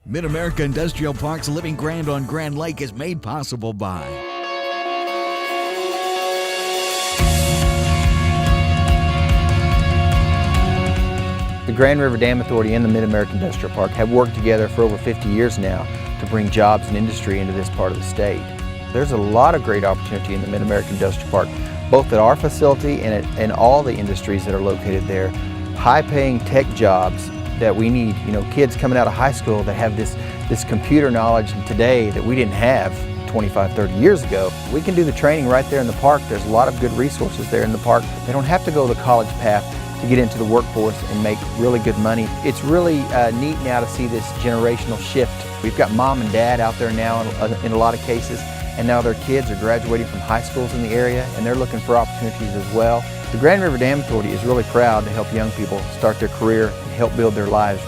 Mid-America Industrial Park's Living Grand on Grand Lake is made possible by the Grand River Dam Authority and the Mid-America Industrial Park have worked together for over 50 years now to bring jobs and industry into this part of the state. There's a lot of great opportunity in the Mid-America Industrial Park, both at our facility and all the industries that are located there. High-paying tech jobs that we need, kids coming out of high school that have this computer knowledge today that we didn't have 25, 30 years ago. We can do the training right there in the park. There's a lot of good resources there in the park. They don't have to go the college path to get into the workforce and make really good money. It's really neat now to see this generational shift. We've got mom and dad out there now in a lot of cases, and now their kids are graduating from high schools in the area and they're looking for opportunities as well. The Grand River Dam Authority is really proud to help young people start their career and help build their lives.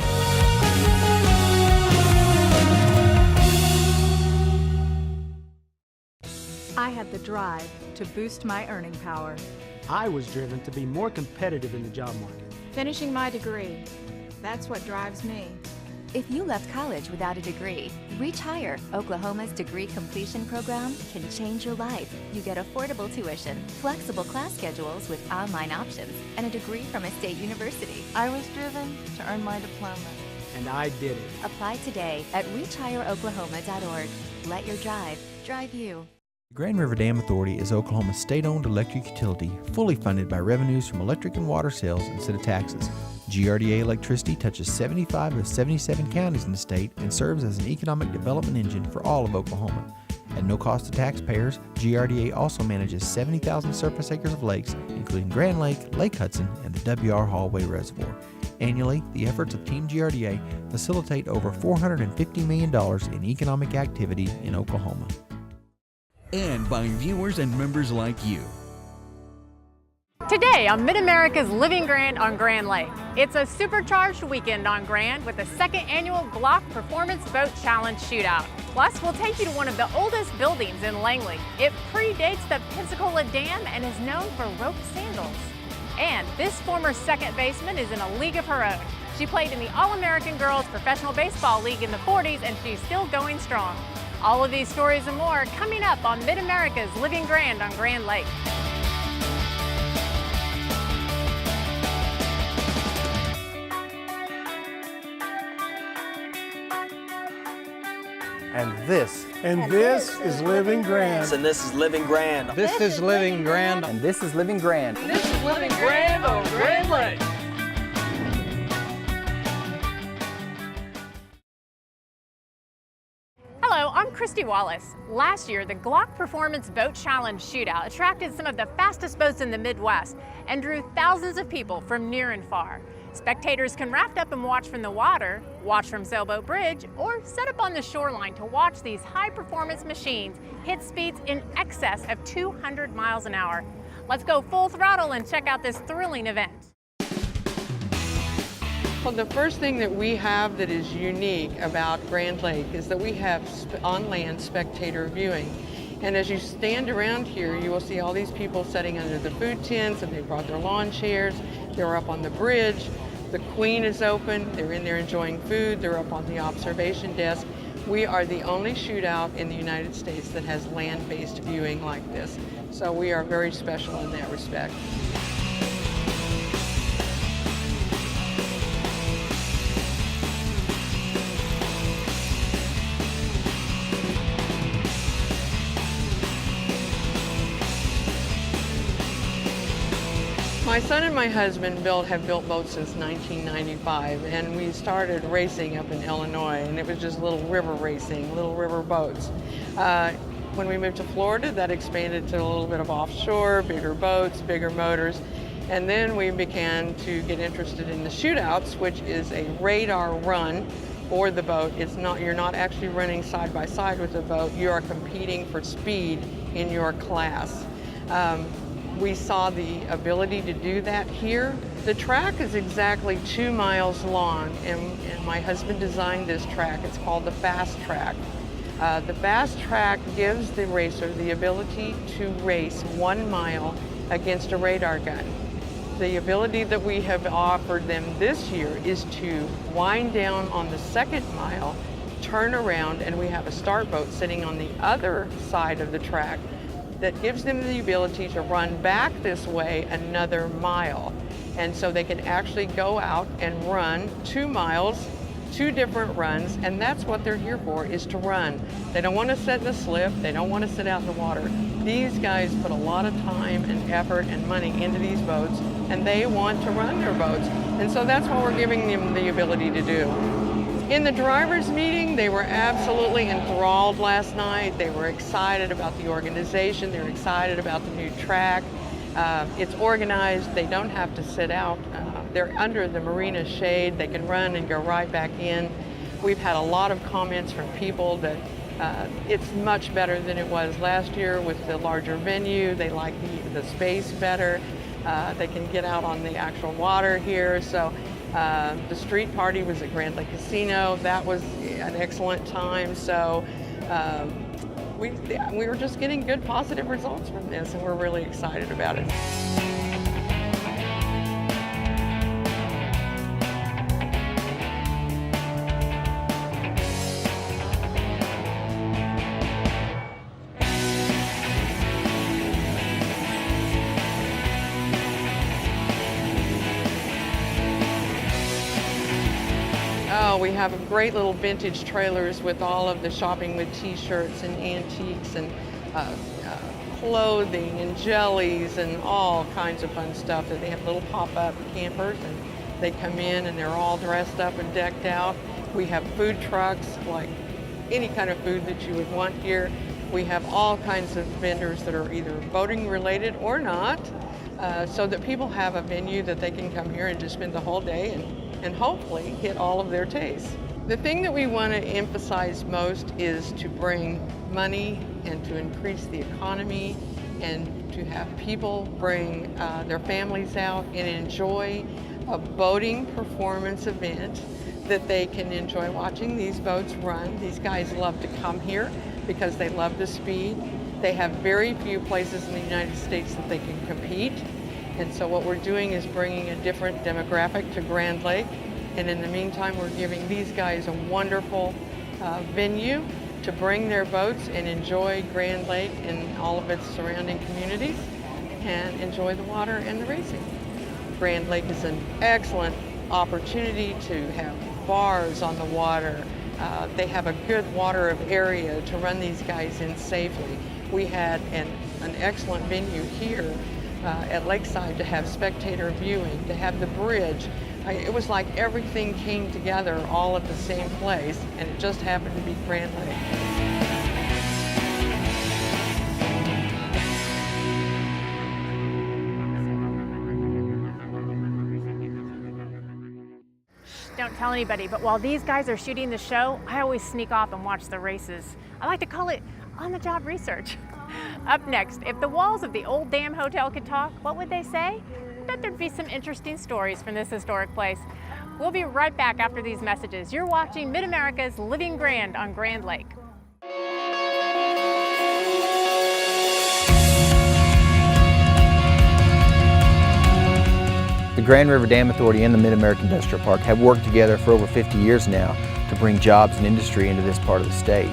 I had the drive to boost my earning power. I was driven to be more competitive in the job market. Finishing my degree, that's what drives me. If you left college without a degree, Reach Higher, Oklahoma's degree completion program, can change your life. You get affordable tuition, flexible class schedules with online options, and a degree from a state university. I was driven to earn my diploma. And I did it. Apply today at reachhigheroklahoma.org. Let your drive drive you. The Grand River Dam Authority is Oklahoma's state-owned electric utility, fully funded by revenues from electric and water sales instead of taxes. GRDA electricity touches 75 of 77 counties in the state and serves as an economic development engine for all of Oklahoma. At no cost to taxpayers, GRDA also manages 70,000 surface acres of lakes, including Grand Lake, Lake Hudson, and the WR Hallway Reservoir. Annually, the efforts of Team GRDA facilitate over $450 million in economic activity in Oklahoma. And by viewers and members like you. Today on Mid-America's Living Grand on Grand Lake. It's a supercharged weekend on Grand with the second annual GLOC Performance Boat Challenge Shootout. Plus, we'll take you to one of the oldest buildings in Langley. It predates the Pensacola Dam and is known for rope sandals. And this former second baseman is in a league of her own. She played in the All-American Girls Professional Baseball League in the 40s and she's still going strong. All of these stories and more coming up on Mid-America's Living Grand on Grand Lake. And this is Living Grand. And this is Living Grand. This is Living Grand. And this is Living Grand. This is Living Grand on Grand Lake. Hello, I'm Christy Wallace. Last year, the GLOC Performance Boat Challenge Shootout attracted some of the fastest boats in the Midwest and drew thousands of people from near and far. Spectators can raft up and watch from the water, watch from Sailboat Bridge, or set up on the shoreline to watch these high-performance machines hit speeds in excess of 200 miles an hour. Let's go full throttle and check out this thrilling event. Well, the first thing that we have that is unique about Grand Lake is that we have on-land spectator viewing. And as you stand around here, you will see all these people sitting under the food tents, and they brought their lawn chairs. They're up on the bridge. The Queen is open. They're in there enjoying food. They're up on the observation desk. We are the only shootout in the United States that has land-based viewing like this. So we are very special in that respect. My son and my husband have built boats since 1995, and we started racing up in Illinois, and it was just little river racing, little river boats. When we moved to Florida, that expanded to a little bit of offshore, bigger boats, bigger motors, and then we began to get interested in the shootouts, which is a radar run for the boat. You're not actually running side by side with the boat. You are competing for speed in your class. We saw the ability to do that here. The track is exactly 2 miles long, and my husband designed this track. It's called the Fast Track. The Fast Track gives the racer the ability to race 1 mile against a radar gun. The ability that we have offered them this year is to wind down on the second mile turn around, and we have a start boat sitting on the other side of the track that gives them the ability to run back this way another mile. And so they can actually go out and run 2 miles, 2 different runs, and that's what they're here for, is to run. They don't want to sit in the slip, they don't want to sit out in the water. These guys put a lot of time and effort and money into these boats, and they want to run their boats. And so that's what we're giving them the ability to do. In the drivers' meeting, they were absolutely enthralled last night. They were excited about the organization, they're excited about the new track. It's organized, they don't have to sit out. They're under the marina shade, they can run and go right back in. We've had a lot of comments from people that it's much better than it was last year with the larger venue. They like the space better. They can get out on the actual water here. So the street party was at Grand Lake Casino. That was an excellent time. So we were just getting good positive results from this, and we're really excited about it. We have great little vintage trailers with all of the shopping with t-shirts and antiques and clothing and jellies and all kinds of fun stuff. They have little pop-up campers, and they come in and they're all dressed up and decked out. We have food trucks, like any kind of food that you would want here. We have all kinds of vendors that are either boating related or not, so that people have a venue that they can come here and just spend the whole day and hopefully hit all of their tastes. The thing that we want to emphasize most is to bring money and to increase the economy and to have people bring their families out and enjoy a boating performance event that they can enjoy watching these boats run. These guys love to come here because they love the speed. They have very few places in the United States that they can compete. And so what we're doing is bringing a different demographic to Grand Lake. And in the meantime, we're giving these guys a wonderful venue to bring their boats and enjoy Grand Lake and all of its surrounding communities and enjoy the water and the racing. Grand Lake is an excellent opportunity to have bars on the water. They have a good water area to run these guys in safely. We had an excellent venue here at Lakeside to have spectator viewing, to have the bridge. It was like everything came together all at the same place, and it just happened to be Grand Lake. Don't tell anybody, but while these guys are shooting the show, I always sneak off and watch the races. I like to call it on-the-job research. Up next, if the walls of the old Dam Hotel could talk, what would they say? I bet there'd be some interesting stories from this historic place. We'll be right back after these messages. You're watching Mid-America's Living Grand on Grand Lake. The Grand River Dam Authority and the Mid-American Industrial Park have worked together for over 50 years now to bring jobs and industry into this part of the state.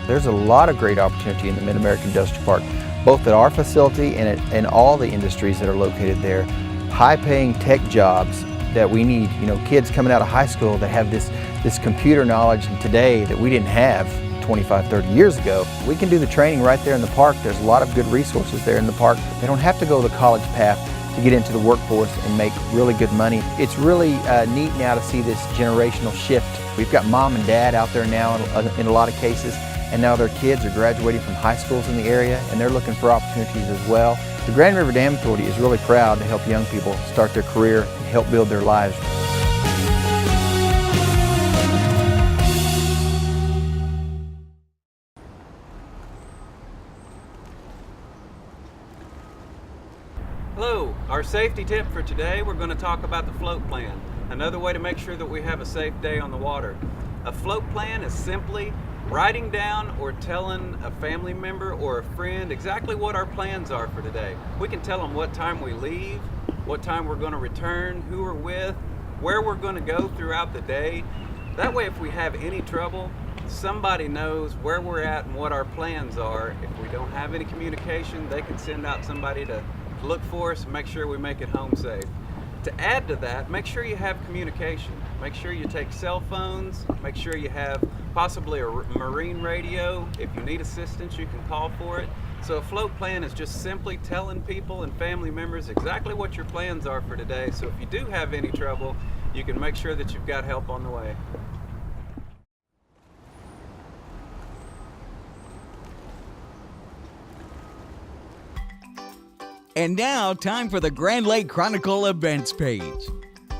There's a lot of great opportunity in the Mid-American Industrial Park, both at our facility and all the industries that are located there. High-paying tech jobs that we need, kids coming out of high school that have this computer knowledge today that we didn't have 25, 30 years ago. We can do the training right there in the park. There's a lot of good resources there in the park. They don't have to go the college path to get into the workforce and make really good money. It's really neat now to see this generational shift. We've got mom and dad out there now in a lot of cases, and now their kids are graduating from high schools in the area, and they're looking for opportunities as well. The Grand River Dam Authority is really proud to help young people start their career and help build their lives. Hello, our safety tip for today, we're going to talk about the float plan. Another way to make sure that we have a safe day on the water. A float plan is simply writing down or telling a family member or a friend exactly what our plans are for today. We can tell them what time we leave, what time we're going to return, who we're with, where we're going to go throughout the day. That way if we have any trouble, somebody knows where we're at and what our plans are. If we don't have any communication, they can send out somebody to look for us and make sure we make it home safe. To add to that, make sure you have communication. Make sure you take cell phones, make sure you have possibly a marine radio. If you need assistance, you can call for it. So a float plan is just simply telling people and family members exactly what your plans are for today. So if you do have any trouble, you can make sure that you've got help on the way. And now, time for the Grand Lake Chronicle events page.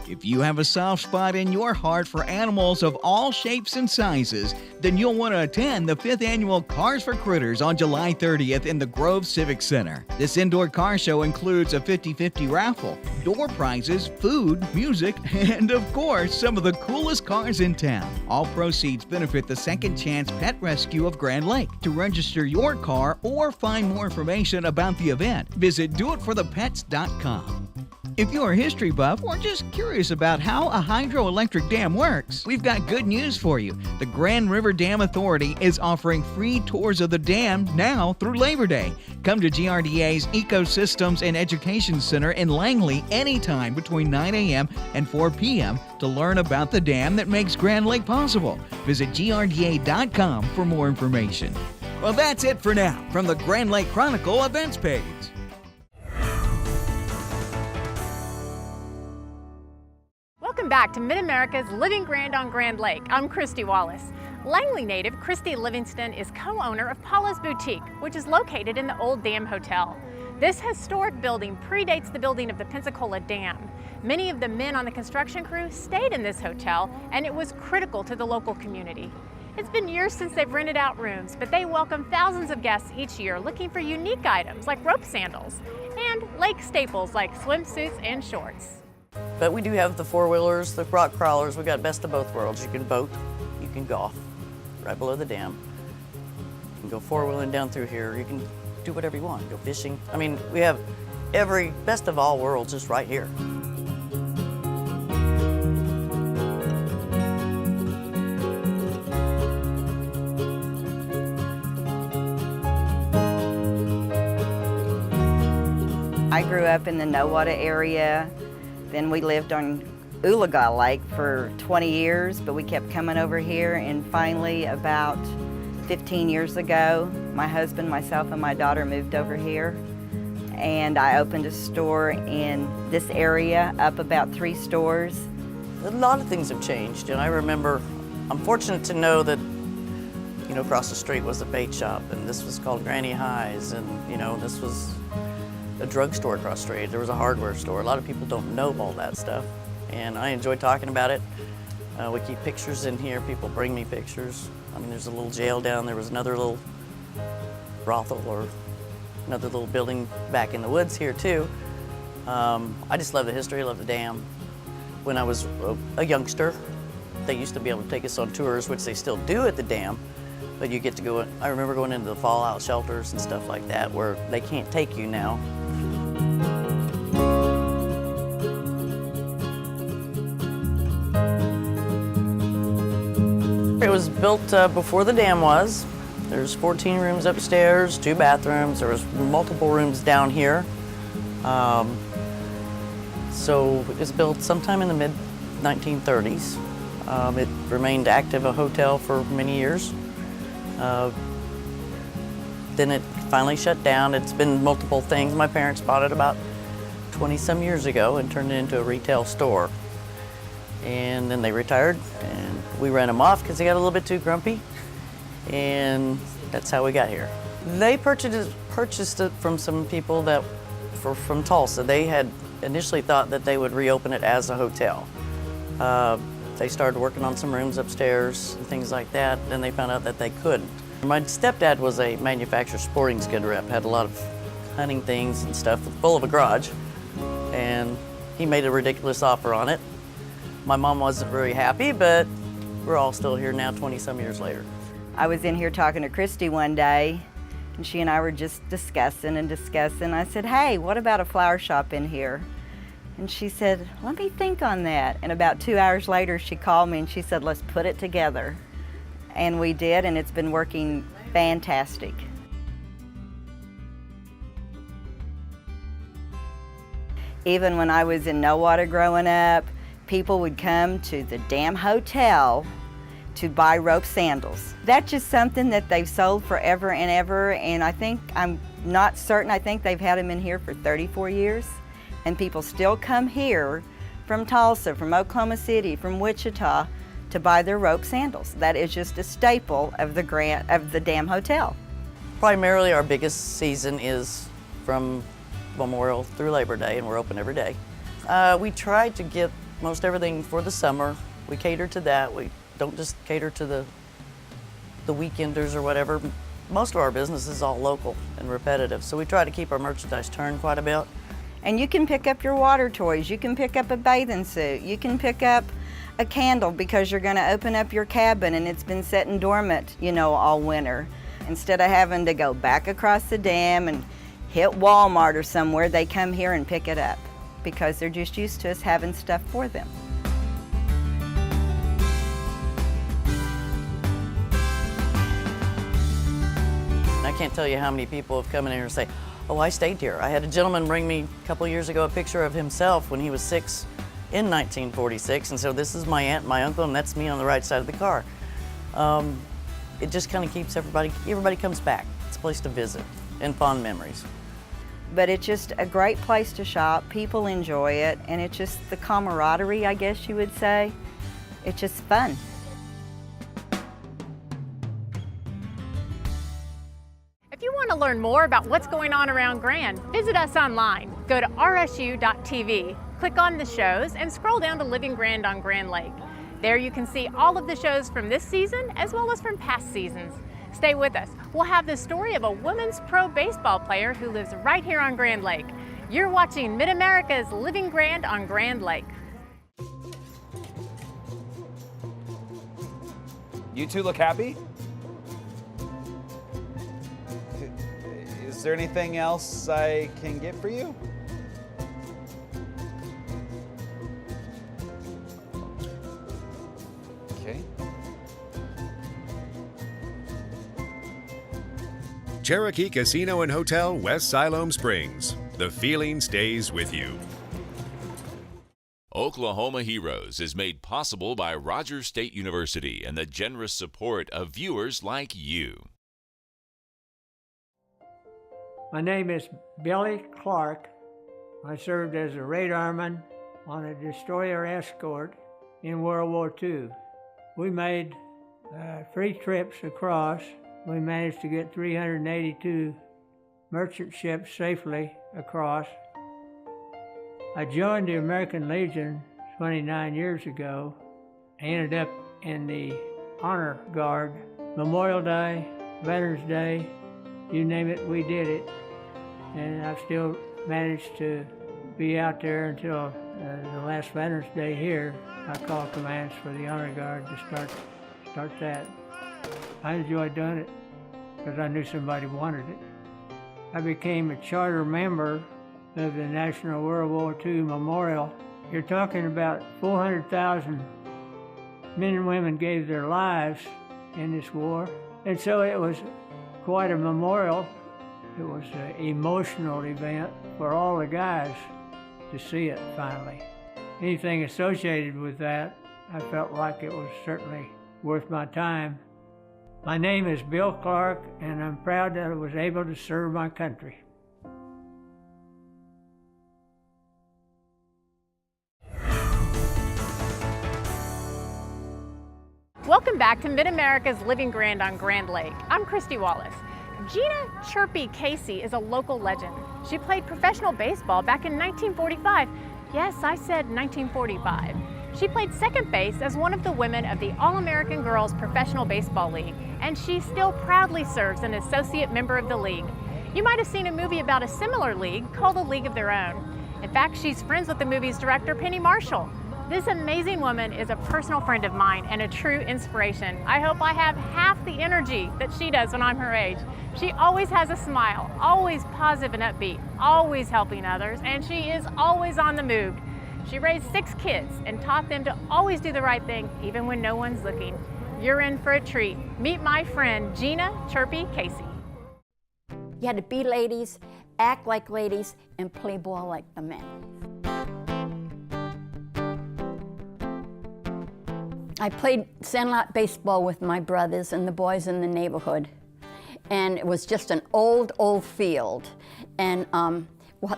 If you have a soft spot in your heart for animals of all shapes and sizes, then you'll want to attend the 5th annual Cars for Critters on July 30th in the Grove Civic Center. This indoor car show includes a 50-50 raffle, door prizes, food, music, and of course, some of the coolest cars in town. All proceeds benefit the Second Chance Pet Rescue of Grand Lake. To register your car or find more information about the event, visit doitforthepets.com. If you're a history buff or just curious about how a hydroelectric dam works, we've got good news for you. The Grand River Dam Authority is offering free tours of the dam now through Labor Day. Come to GRDA's Ecosystems and Education Center in Langley anytime between 9 a.m. and 4 p.m. to learn about the dam that makes Grand Lake possible. Visit GRDA.com for more information. Well, that's it for now from the Grand Lake Chronicle events page. Welcome back to Mid-America's Living Grand on Grand Lake. I'm Christy Wallace. Langley native Christy Livingston is co-owner of Paula's Boutique, which is located in the Old Dam Hotel. This historic building predates the building of the Pensacola Dam. Many of the men on the construction crew stayed in this hotel, and it was critical to the local community. It's been years since they've rented out rooms, but they welcome thousands of guests each year looking for unique items like rope sandals and lake staples like swimsuits and shorts. But we do have the four-wheelers, the rock crawlers. We got best of both worlds. You can boat, you can golf right below the dam. You can go four-wheeling down through here. You can do whatever you want. Go fishing. I mean, we have every best of all worlds just right here. I grew up in the Nowata area. Then we lived on Oologah Lake for 20 years, but we kept coming over here, and finally about 15 years ago, my husband, myself, and my daughter moved over here, and I opened a store in this area, up about 3 stores. A lot of things have changed, and I remember, I'm fortunate to know that, you know, across the street was a bait shop, and this was called Granny High's, and, you know, this was a drugstore across the street. There was a hardware store. A lot of people don't know all that stuff, and I enjoy talking about it. We keep pictures in here. People bring me pictures. I mean, there's a little jail down there. Was another little brothel or another little building back in the woods here too. I just love the history. I love the dam. When I was a youngster, they used to be able to take us on tours, which they still do at the dam. But you get to go, I remember going into the fallout shelters and stuff like that where they can't take you now. It was built before the dam was. There's 14 rooms upstairs, 2 bathrooms. There was multiple rooms down here. So it was built sometime in the mid-1930s. It remained active a hotel for many years. Then it finally shut down. It's been multiple things. My parents bought it about 20-some years ago and turned it into a retail store. And then they retired, and we ran them off because they got a little bit too grumpy, and that's how we got here. They purchased it from some people that from Tulsa. They had initially thought that they would reopen it as a hotel. They started working on some rooms upstairs and things like that, and they found out that they couldn't. My stepdad was a manufacturer sporting goods rep, had a lot of hunting things and stuff, full of a garage, and he made a ridiculous offer on it. My mom wasn't very happy, but we're all still here now 20-some years later. I was in here talking to Christy one day, and she and I were just discussing. I said, hey, what about a flower shop in here? And she said, let me think on that. And about 2 hours later, she called me and she said, let's put it together. And we did, and it's been working fantastic. Even when I was in no water growing up, people would come to the damn hotel to buy rope sandals. That's just something that they've sold forever and ever, and I'm not certain, I think they've had them in here for 34 years, and people still come here from Tulsa, from Oklahoma City, from Wichita to buy their rope sandals. That is just a staple of the damn hotel. Primarily our biggest season is from Memorial through Labor Day, and we're open every day. We try to get most everything for the summer. We cater to that. We don't just cater to the weekenders or whatever. Most of our business is all local and repetitive, so we try to keep our merchandise turned quite a bit. And you can pick up your water toys, you can pick up a bathing suit, you can pick up a candle because you're gonna open up your cabin and it's been sitting dormant, all winter. Instead of having to go back across the dam and hit Walmart or somewhere, they come here and pick it up because they're just used to us having stuff for them. I can't tell you how many people have come in here and say, oh, I stayed here. I had a gentleman bring me a couple years ago a picture of himself when he was 6 in 1946, and so this is my aunt and my uncle, and that's me on the right side of the car. It just kind of keeps everybody comes back. It's a place to visit and fond memories. But it's just a great place to shop. People enjoy it, and it's just the camaraderie, I guess you would say. It's just fun. If you want to learn more about what's going on around Grand, visit us online. Go to rsu.tv, click on the shows, and scroll down to Living Grand on Grand Lake. There you can see all of the shows from this season as well as from past seasons. Stay with us. We'll have the story of a women's pro baseball player who lives right here on Grand Lake. You're watching Mid-America's Living Grand on Grand Lake. You two look happy? Is there anything else I can get for you? Okay. Cherokee Casino and Hotel, West Siloam Springs. The feeling stays with you. Oklahoma Heroes is made possible by Rogers State University and the generous support of viewers like you. My name is Billy Clark. I served as a radarman on a destroyer escort in World War II. We made 3 trips across. We managed to get 382 merchant ships safely across. I joined the American Legion 29 years ago. I ended up in the Honor Guard. Memorial Day, Veterans Day, you name it, we did it. And I've still managed to be out there until the last Veterans Day here. I called commands for the Honor Guard to start that. I enjoyed doing it because I knew somebody wanted it. I became a charter member of the National World War II Memorial. You're talking about 400,000 men and women gave their lives in this war. And so it was quite a memorial. It was an emotional event for all the guys to see it finally. Anything associated with that, I felt like it was certainly worth my time. My name is Bill Clark, and I'm proud that I was able to serve my country. Welcome back to Mid-America's Living Grand on Grand Lake. I'm Christy Wallace. Gina Chirpy Casey is a local legend. She played professional baseball back in 1945. Yes, I said 1945. She played second base as one of the women of the All-American Girls Professional Baseball League, and she still proudly serves an associate member of the league. You might have seen a movie about a similar league called A League of Their Own. In fact, she's friends with the movie's director, Penny Marshall. This amazing woman is a personal friend of mine and a true inspiration. I hope I have half the energy that she does when I'm her age. She always has a smile, always positive and upbeat, always helping others, and she is always on the move. She raised 6 kids and taught them to always do the right thing even when no one's looking. you're in for a treat. Meet my friend Gina Chirpy Casey. You had to be ladies, act like ladies, and play ball like the men. I played sandlot baseball with my brothers and the boys in the neighborhood. And it was just an old field. And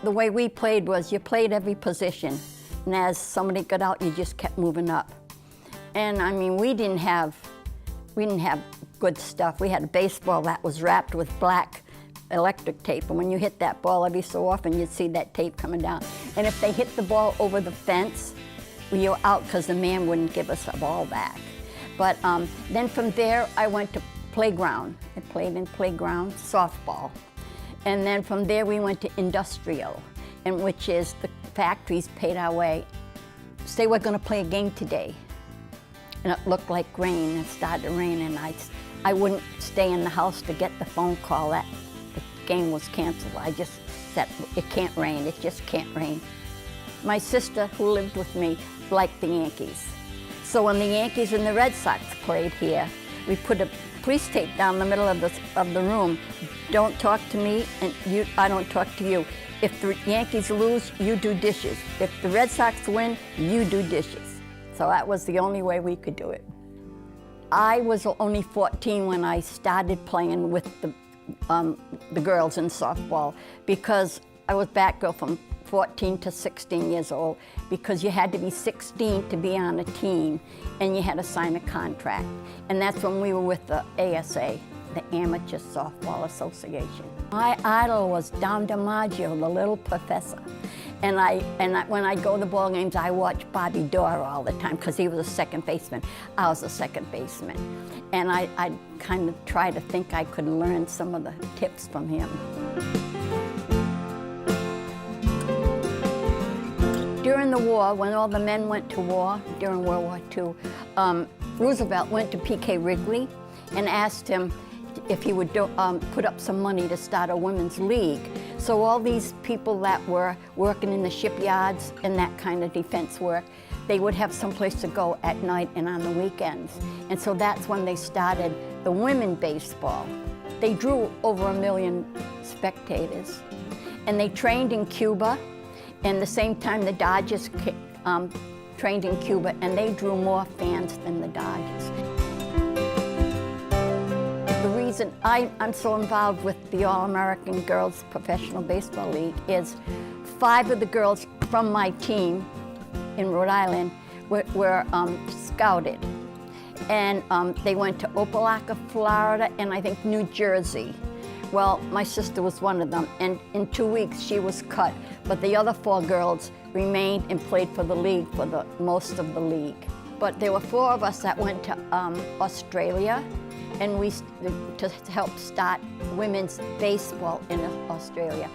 the way we played was you played every position. And as somebody got out, you just kept moving up. And I mean, we didn't have good stuff. We had a baseball that was wrapped with black electric tape. And when you hit that ball every so often, you'd see that tape coming down. And if they hit the ball over the fence, we were out because the man wouldn't give us the ball back. But then from there, I went to playground. I played in playground softball. And then from there, we went to industrial, and which is the factories paid our way. Say we're going to play a game today. And it looked like rain. It started to rain, and I wouldn't stay in the house to get the phone call that the game was canceled. I just said, it can't rain. It just can't rain. My sister, who lived with me, liked the Yankees. So when the Yankees and the Red Sox played here, we put a police tape down the middle of the room. Don't talk to me, and I don't talk to you. If the Yankees lose, you do dishes. If the Red Sox win, you do dishes. So that was the only way we could do it. I was only 14 when I started playing with the girls in softball, because I was Batgirl from 14 to 16 years old, because you had to be 16 to be on a team, and you had to sign a contract. And that's when we were with the ASA, the Amateur Softball Association. My idol was Don DiMaggio, the little professor. And when I go to ball games, I watch Bobby Dorr all the time, because he was a second baseman. I was a second baseman. And I kind of try to think I could learn some of the tips from him. During the war, when all the men went to war, during World War II, Roosevelt went to P.K. Wrigley and asked him if he would put up some money to start a women's league. So all these people that were working in the shipyards and that kind of defense work, they would have someplace to go at night and on the weekends. And so that's when they started the women baseball. They drew over 1 million spectators. And they trained in Cuba. And the same time, the Dodgers trained in Cuba, and they drew more fans than the Dodgers. The reason I'm so involved with the All-American Girls Professional Baseball League is 5 of the girls from my team in Rhode Island were scouted. And they went to Opelika, Florida, and I think New Jersey. Well, my sister was one of them, and in 2 weeks she was cut. But the other 4 girls remained and played for the league for the most of the league. But there were 4 of us that went to Australia, and to help start women's baseball in Australia.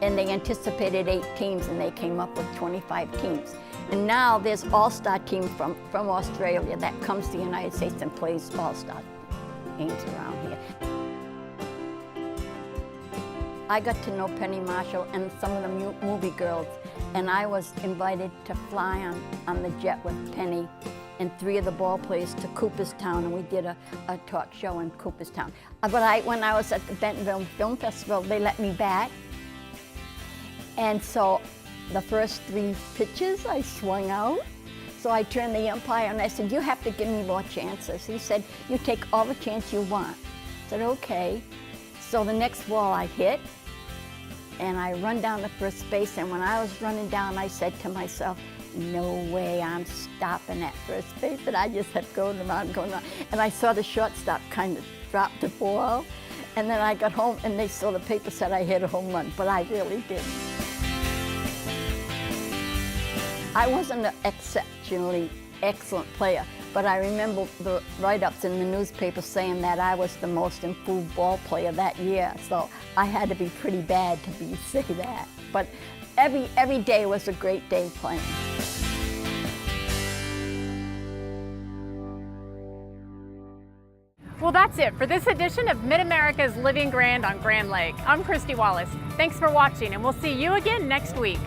And they anticipated 8 teams, and they came up with 25 teams. And now there's all-star team from Australia that comes to the United States and plays all-star games around here. I got to know Penny Marshall and some of the movie girls, and I was invited to fly on the jet with Penny and 3 of the ball players to Cooperstown, and we did a talk show in Cooperstown. But when I was at the Bentonville Film Festival, they let me bat. And so the first 3 pitches, I swung out. So I turned the umpire and I said, you have to give me more chances. He said, you take all the chance you want. I said, okay. So the next ball I hit, and I run down to first base, and when I was running down, I said to myself, no way I'm stopping at first base. And I just kept going around, and I saw the shortstop kind of drop the ball, and then I got home, and they saw the paper said I hit a home run, but I really didn't. I wasn't an exceptionally excellent player, but I remember the write-ups in the newspaper saying that I was the most improved ball player that year, so I had to be pretty bad to say that. But every day was a great day playing. Well, that's it for this edition of Mid-America's Living Grand on Grand Lake. I'm Christy Wallace. Thanks for watching, and we'll see you again next week.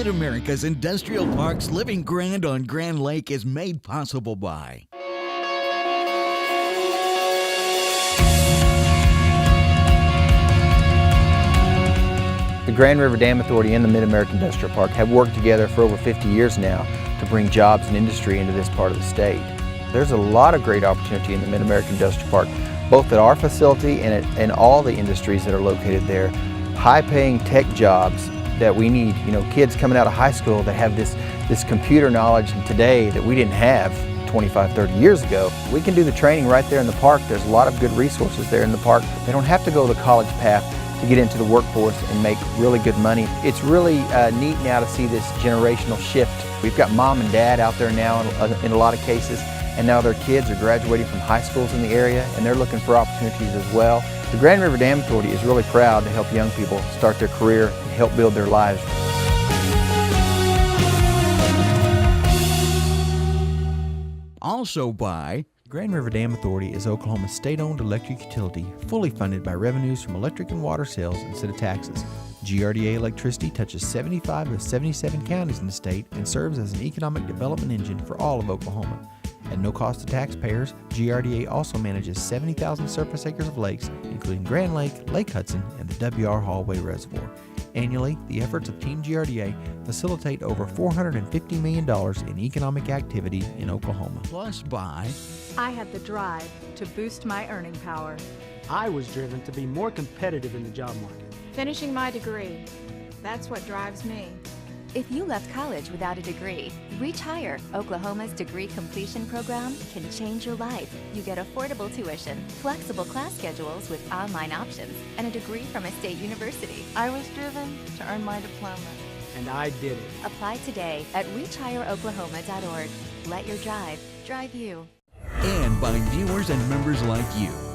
Mid-America's industrial parks living grand on Grand Lake is made possible by The Grand River Dam Authority and the Mid-American Industrial Park have worked together for over 50 years now to bring jobs and industry into this part of the state. There's a lot of great opportunity in the Mid-American Industrial Park, both at our facility and at all the industries that are located there. High-paying tech jobs that we need, kids coming out of high school that have this computer knowledge today that we didn't have 25, 30 years ago. We can do the training right there in the park. There's a lot of good resources there in the park. They don't have to go the college path to get into the workforce and make really good money. It's really neat now to see this generational shift. We've got mom and dad out there now in a lot of cases, and now their kids are graduating from high schools in the area and they're looking for opportunities as well. The Grand River Dam Authority is really proud to help young people start their career and help build their lives. Also by Grand River Dam Authority is Oklahoma's state-owned electric utility, fully funded by revenues from electric and water sales instead of taxes. GRDA electricity touches 75 of 77 counties in the state and serves as an economic development engine for all of Oklahoma. At no cost to taxpayers, GRDA also manages 70,000 surface acres of lakes, including Grand Lake, Lake Hudson, and the W.R. Hallway Reservoir. Annually, the efforts of Team GRDA facilitate over $450 million in economic activity in Oklahoma. Plus by I had the drive to boost my earning power. I was driven to be more competitive in the job market. Finishing my degree. That's what drives me. If you left college without a degree, Reach Higher, Oklahoma's degree completion program, can change your life. You get affordable tuition, flexible class schedules with online options, and a degree from a state university. I was driven to earn my diploma. And I did it. Apply today at reachhigheroklahoma.org. Let your drive drive you. and by viewers and members like you.